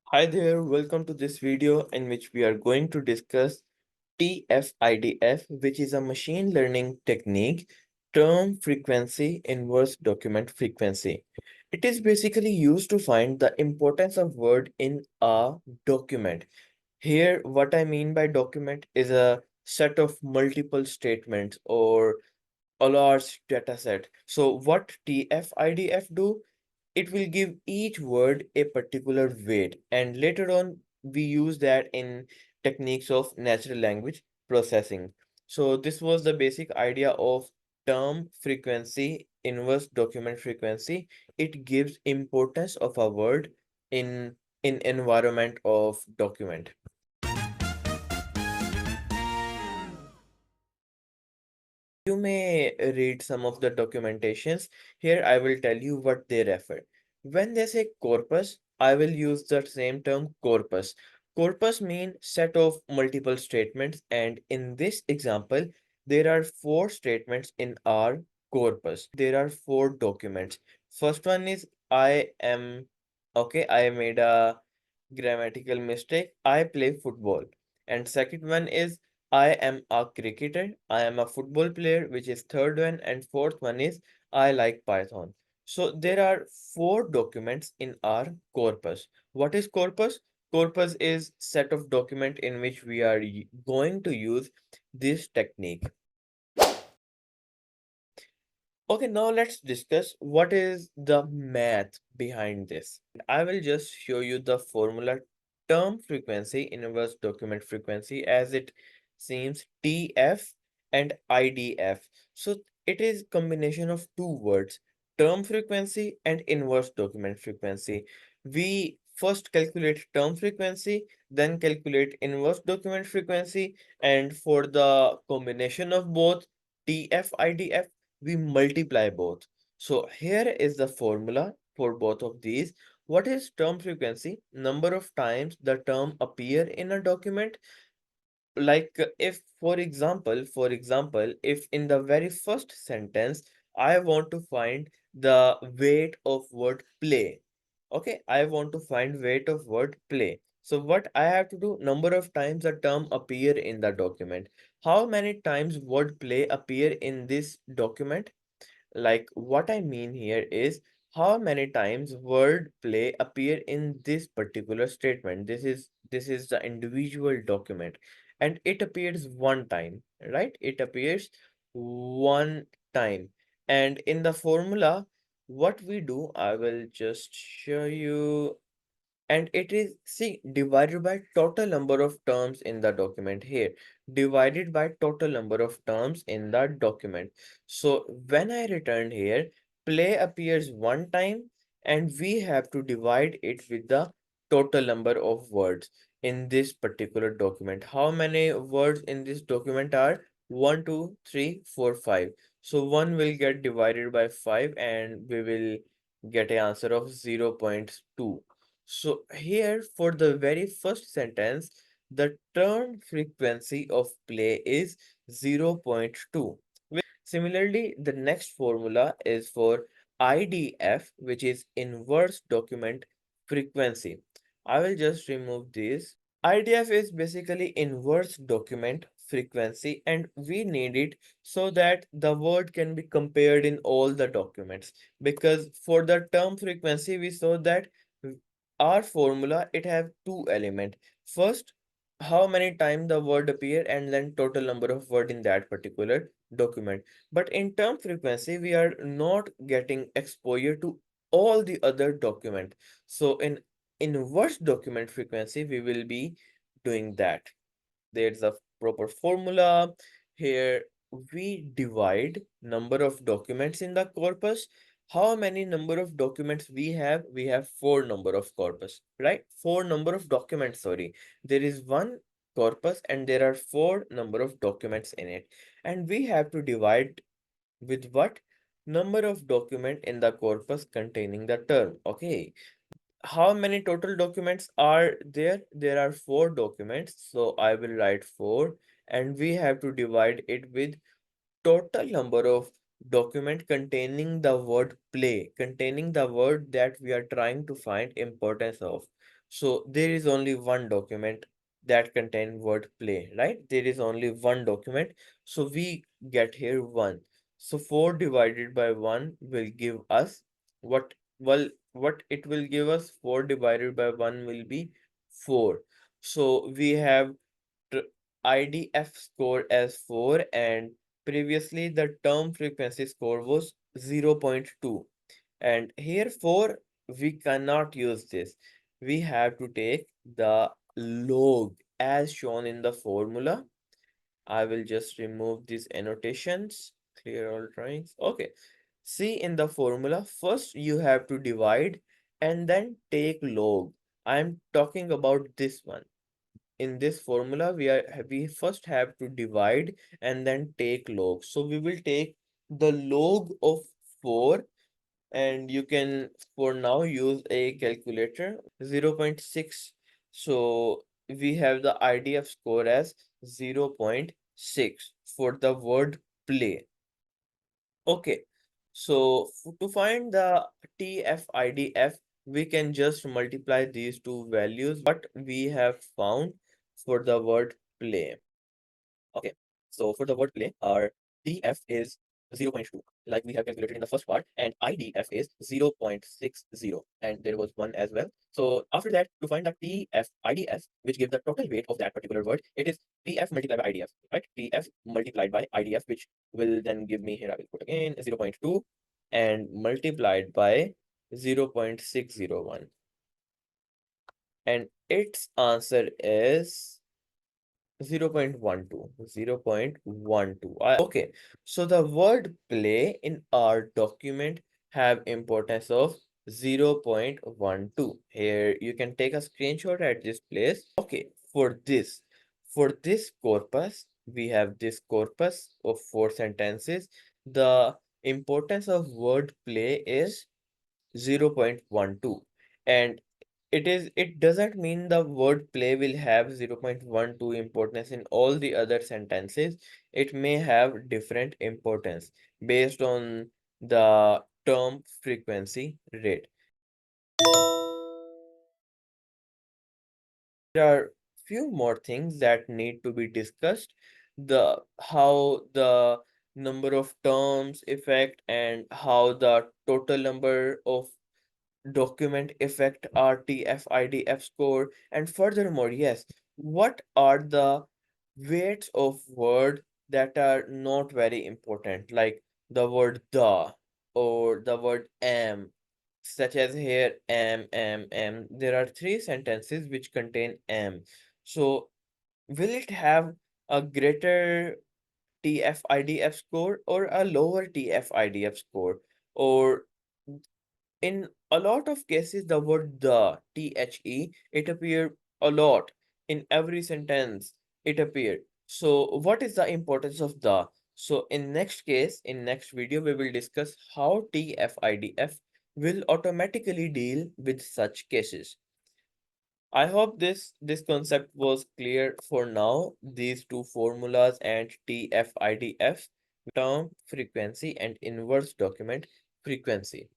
Hi there, welcome to this video in which we are going to discuss TF-IDF, which is a machine learning technique, term frequency inverse document frequency. It is basically used to find the importance of word in a document. Here, what I mean by document is a set of multiple statements or a large data set. So what TF-IDF do? It will give each word a particular weight, and later on we use that in techniques of natural language processing. So this was the basic idea of term frequency inverse document frequency. It gives importance of a word in environment of document. You may read some of the documentations. Here I will tell you what they refer. When they say corpus, I will use the same term corpus. Corpus means set of multiple statements, and in this example, there are four statements in our corpus. There are four documents. First one is I am, okay, I made a grammatical mistake. I play football. And second one is I am a cricketer. I am a football player, which is third one. And fourth one is I like Python. So there are four documents in our corpus. What is corpus? Corpus is set of document in which we are going to use this technique. Okay, now let's discuss what is the math behind this. I will just show you the formula term frequency inverse document frequency as it seems TF and IDF. So it is combination of two words, term frequency and inverse document frequency. We first calculate term frequency, then calculate inverse document frequency, and for the combination of both TF IDF we multiply both. So here is the formula for both of these. What is term frequency? Number of times the term appear in a document. Like if for example, if in the very first sentence, I want to find the weight of word play. Okay, I want to find weight of word play. So what I have to do, number of times the term appear in the document. How many times word play appear in this document? Like what I mean here is how many times word play appear in this particular statement. This is the individual document and it appears one time, right? It appears one time. And in the formula, what we do, I will just show you, and it is see divided by total number of terms in the document here, divided by total number of terms in the document. So when I return here, play appears one time and we have to divide it with the total number of words in this particular document. How many words in this document are 1 2 3 4 5? So 1 will get divided by 5 and we will get an answer of 0.2. So here for the very first sentence, the turn frequency of play is 0.2. Similarly, the next formula is for IDF, which is inverse document frequency. I will just remove this. IDF is basically inverse document frequency and we need it so that the word can be compared in all the documents, because for the term frequency we saw that our formula it have two element. First, how many times the word appear and then total number of word in that particular document. But in term frequency we are not getting exposure to all the other document. So in inverse document frequency we will be doing that. There's a proper formula. Here we divide number of documents in the corpus. How many number of documents we have? We have four number of corpus, right? Four number of documents, sorry. There is one corpus and there are four number of documents in it. And we have to divide with what? Number of document in the corpus containing the term. Okay, how many total documents are there? There are four documents, so I will write 4 and we have to divide it with total number of document containing the word play, containing the word that we are trying to find importance of. So there is only one document that contain word play, right? There is only one document. So we get here 1. So 4 divided by 1 will give us what? Well, what it will give us? 4 divided by 1 will be 4. So we have IDF score as 4, and previously the term frequency score was 0.2. And here 4, we cannot use this. We have to take the log as shown in the formula. I will just remove these annotations, clear all drawings. Okay. See, in the formula, first you have to divide and then take log. I'm talking about this one. In this formula, we first have to divide and then take log. So we will take the log of 4, and you can for now use a calculator. 0.6. So we have the IDF score as 0.6 for the word play. Okay, so to find the TF-IDF, we can just multiply these two values, what we have found for the word play. Okay, so for the word play, our TF is 0.2, like we have calculated in the first part, and IDF is 0.60, and there was one as well. So after that, to find the TF-IDF, which gives the total weight of that particular word, it is TF multiplied by IDF, right? TF multiplied by IDF, which will then give me, here I will put again 0.2 and multiplied by 0.601. And its answer is 0.12. 0.12. Okay, so the word play in our document have importance of 0.12. Here you can take a screenshot at this place. Okay, for this corpus, we have this corpus of 4 sentences. The importance of word play is 0.12, and it doesn't mean the word play will have 0.12 importance in all the other sentences. It may have different importance based on the term frequency rate. There are few more things that need to be discussed. The how the number of terms affect, and how the total number of document affect our TF-IDF score. And furthermore, yes, what are the weights of word that are not very important, like the word the or the word am, such as here am. There are 3 sentences which contain am. So will it have a greater TF-IDF score or a lower TF-IDF score? Or in a lot of cases, the word the, it appear a lot in every sentence. It appeared. So what is the importance of the? So in next video, we will discuss how TF-IDF will automatically deal with such cases. I hope this concept was clear for now. These two formulas and TF-IDF, term frequency and inverse document frequency.